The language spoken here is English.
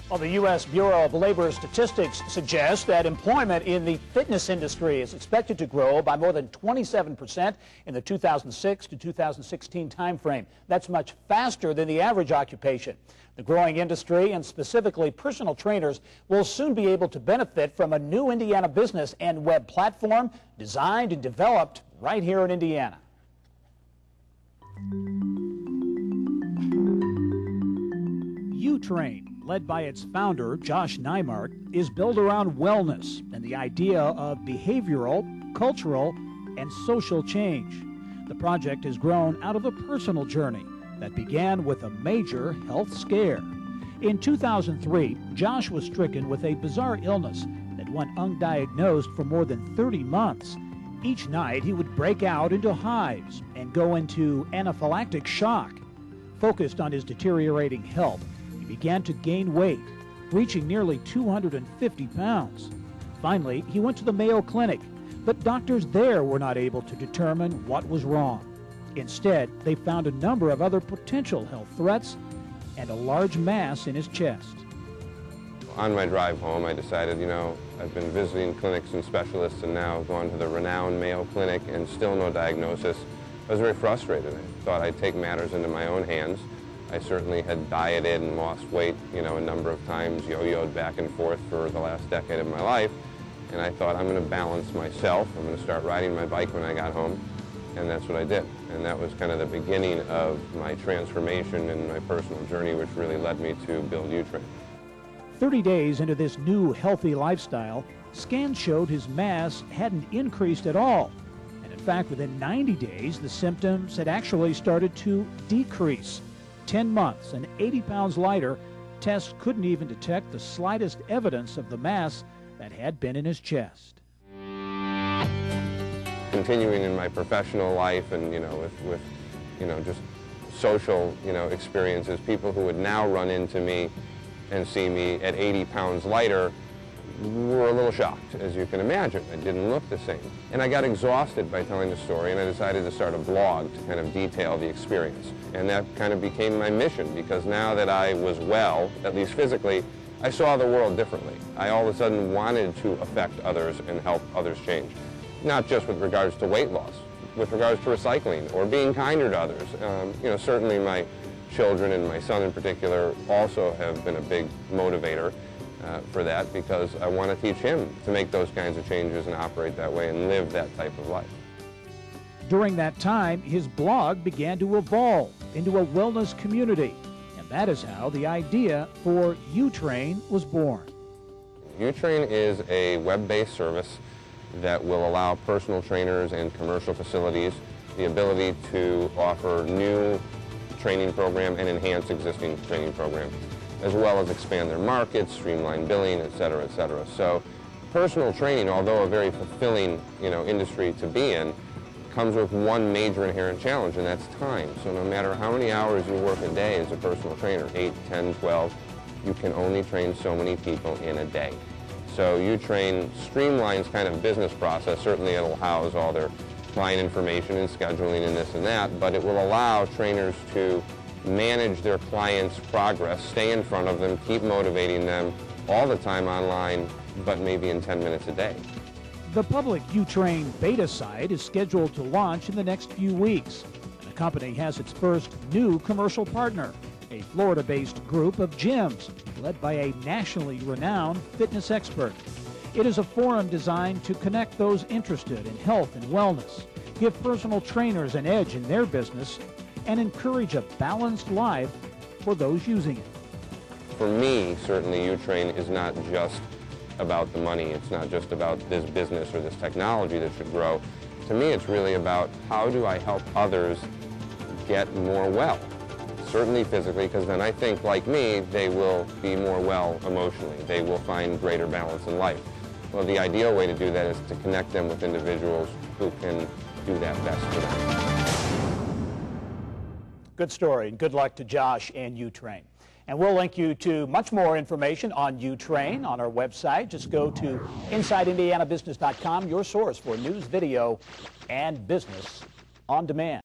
Well, the U.S. Bureau of Labor Statistics suggests that employment in the fitness industry is expected to grow by more than 27% in the 2006 to 2016 timeframe. That's much faster than the average occupation. The growing industry, and specifically personal trainers, will soon be able to benefit from a new Indiana business and web platform designed and developed right here in Indiana. Yootrain, led by its founder, Josh Neimark, is built around wellness and the idea of behavioral, cultural, and social change. The project has grown out of a personal journey that began with a major health scare. In 2003, Josh was stricken with a bizarre illness that went undiagnosed for more than 30 months. Each night, he would break out into hives and go into anaphylactic shock. Focused on his deteriorating health, he began to gain weight, reaching nearly 250 pounds. Finally, he went to the Mayo Clinic, but doctors there were not able to determine what was wrong. Instead, they found a number of other potential health threats and a large mass in his chest. On my drive home, I decided, I've been visiting clinics and specialists and now gone to the renowned Mayo Clinic and still no diagnosis. I was very frustrated. I thought I'd take matters into my own hands. I certainly had dieted and lost weight, a number of times, yo-yoed back and forth for the last decade of my life. And I thought, I'm going to balance myself. I'm going to start riding my bike when I got home. And that's what I did. And that was kind of the beginning of my transformation and my personal journey, which really led me to build yootrain. 30 days into this new healthy lifestyle, scans showed his mass hadn't increased at all. And in fact, within 90 days, the symptoms had actually started to decrease. 10 months and 80 pounds lighter, tests couldn't even detect the slightest evidence of the mass that had been in his chest. Continuing in my professional life and, with just social, experiences, people who would now run into me and see me at 80 pounds lighter were a little shocked, as you can imagine. I didn't look the same. And I got exhausted by telling the story, and I decided to start a blog to kind of detail the experience. And that kind of became my mission, because now that I was well, at least physically, I saw the world differently. I all of a sudden wanted to affect others and help others change. Not just with regards to weight loss, with regards to recycling or being kinder to others. Certainly my children and my son in particular also have been a big motivator for that, because I want to teach him to make those kinds of changes and operate that way and live that type of life. During that time, his blog began to evolve into a wellness community, and that is how the idea for yootrain was born. Yootrain is a web-based service that will allow personal trainers and commercial facilities the ability to offer new training program and enhance existing training programs, as well as expand their markets, streamline billing, et cetera, et cetera. So personal training, although a very fulfilling industry to be in, comes with one major inherent challenge, and that's time. So no matter how many hours you work a day as a personal trainer, 8, 10, 12, you can only train so many people in a day. So yootrain streamlines kind of business process. Certainly it'll house all their client information and scheduling and this and that, but it will allow trainers to manage their clients' progress, stay in front of them, keep motivating them all the time online, but maybe in 10 minutes a day. The public yootrain beta site is scheduled to launch in the next few weeks. And the company has its first new commercial partner, a Florida-based group of gyms led by a nationally renowned fitness expert. It is a forum designed to connect those interested in health and wellness, give personal trainers an edge in their business, and encourage a balanced life for those using it. For me, certainly yootrain is not just about the money. It's not just about this business or this technology that should grow. To me, it's really about how do I help others get more well. Certainly physically, because then I think, like me, they will be more well emotionally. They will find greater balance in life. Well, the ideal way to do that is to connect them with individuals who can do that best for them. Good story, and good luck to Josh and yootrain. And we'll link you to much more information on yootrain on our website. Just go to InsideIndianaBusiness.com, your source for news, video, and business on demand.